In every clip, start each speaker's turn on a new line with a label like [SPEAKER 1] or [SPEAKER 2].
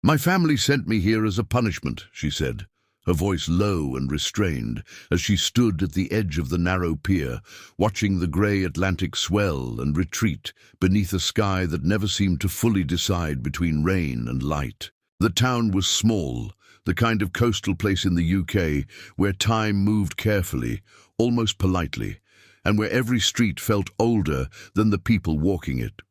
[SPEAKER 1] "My family sent me here as a punishment," she said, her voice low and restrained, as she stood at the edge of the narrow pier, watching the grey Atlantic swell and retreat beneath a sky that never seemed to fully decide between rain and light. The town was small, the kind of coastal place in the UK where time moved carefully, almost politely, and where every street felt older than the people walking it.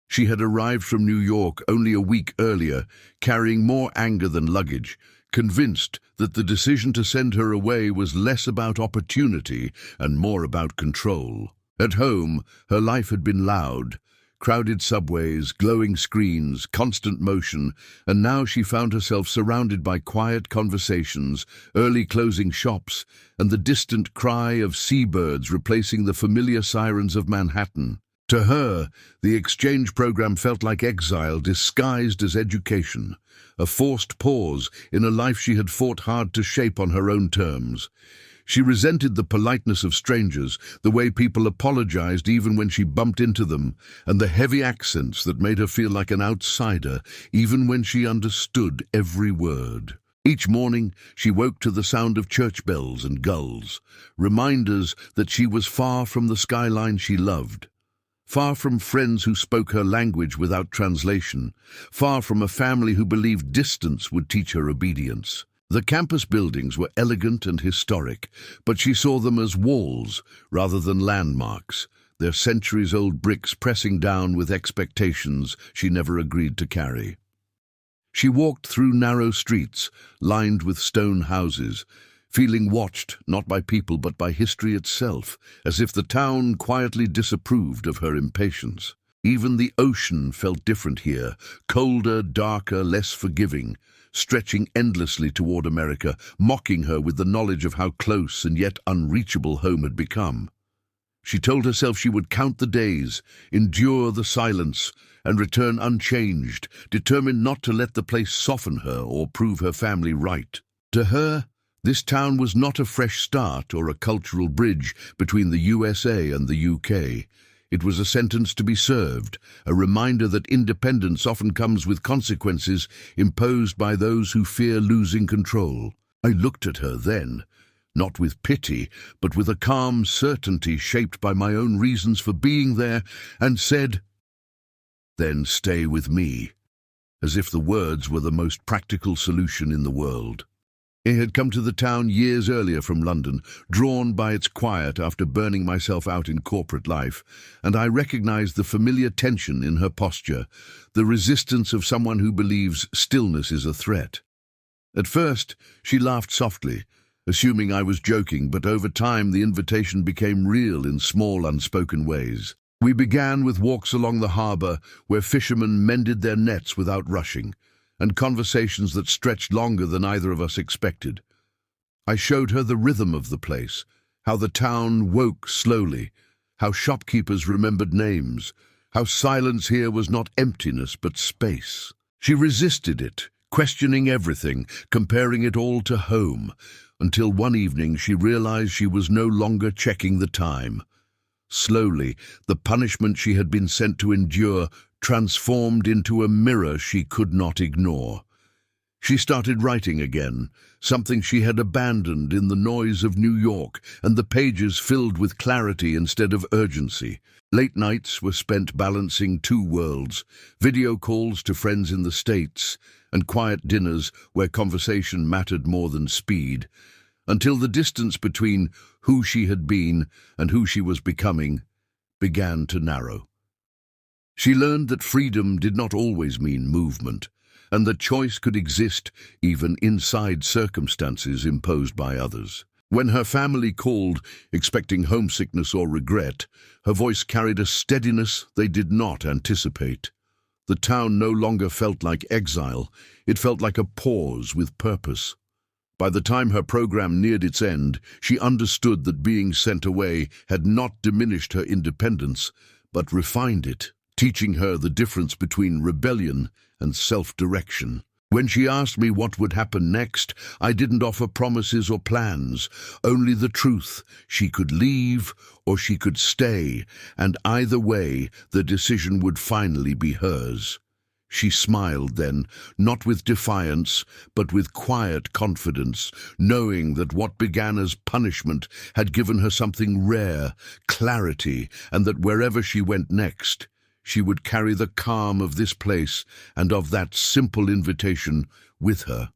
[SPEAKER 1] She had arrived from New York only a week earlier, carrying more anger than luggage, convinced that the decision to send her away was less about opportunity and more about control. At home, her life had been loud. Crowded subways, glowing screens, constant motion, and now she found herself surrounded by quiet conversations, early closing shops, and the distant cry of seabirds replacing the familiar sirens of Manhattan. To her, the exchange program felt like exile disguised as education, a forced pause in a life she had fought hard to shape on her own terms. She resented the politeness of strangers, the way people apologized even when she bumped into them, and the heavy accents that made her feel like an outsider, even when she understood every word. Each morning, she woke to the sound of church bells and gulls, reminders that she was far from the skyline she loved, far from friends who spoke her language without translation, far from a family who believed distance would teach her obedience. The campus buildings were elegant and historic, but she saw them as walls rather than landmarks, their centuries-old bricks pressing down with expectations she never agreed to carry. She walked through narrow streets, lined with stone houses, feeling watched not by people but by history itself, as if the town quietly disapproved of her impatience. Even the ocean felt different here, colder, darker, less forgiving, stretching endlessly toward America, mocking her with the knowledge of how close and yet unreachable home had become. She told herself she would count the days, endure the silence, and return unchanged, determined not to let the place soften her or prove her family right. To her, this town was not a fresh start or a cultural bridge between the USA and the UK. It was a sentence to be served, a reminder that independence often comes with consequences imposed by those who fear losing control. I looked at her then, not with pity, but with a calm certainty shaped by my own reasons for being there, and said, "Then stay with me," as if the words were the most practical solution in the world. I had come to the town years earlier from London, drawn by its quiet after burning myself out in corporate life, and I recognized the familiar tension in her posture, the resistance of someone who believes stillness is a threat. At first, she laughed softly, assuming I was joking, but over time the invitation became real in small, unspoken ways. We began with walks along the harbour, where fishermen mended their nets without rushing, and conversations that stretched longer than either of us expected. I showed her the rhythm of the place, how the town woke slowly, how shopkeepers remembered names, how silence here was not emptiness but space. She resisted it, questioning everything, comparing it all to home, until one evening she realized she was no longer checking the time. Slowly, the punishment she had been sent to endure transformed into a mirror she could not ignore. She started writing again, something she had abandoned in the noise of New York, and the pages filled with clarity instead of urgency. Late nights were spent balancing two worlds, video calls to friends in the States, and quiet dinners where conversation mattered more than speed, until the distance between who she had been and who she was becoming began to narrow. She learned that freedom did not always mean movement, and that choice could exist even inside circumstances imposed by others. When her family called, expecting homesickness or regret, her voice carried a steadiness they did not anticipate. The town no longer felt like exile, it felt like a pause with purpose. By the time her program neared its end, she understood that being sent away had not diminished her independence, but refined it, teaching her the difference between rebellion and self-direction. When she asked me what would happen next, I didn't offer promises or plans, only the truth. She could leave or she could stay, and either way, the decision would finally be hers. She smiled then, not with defiance, but with quiet confidence, knowing that what began as punishment had given her something rare, clarity, and that wherever she went next, she would carry the calm of this place and of that simple invitation with her.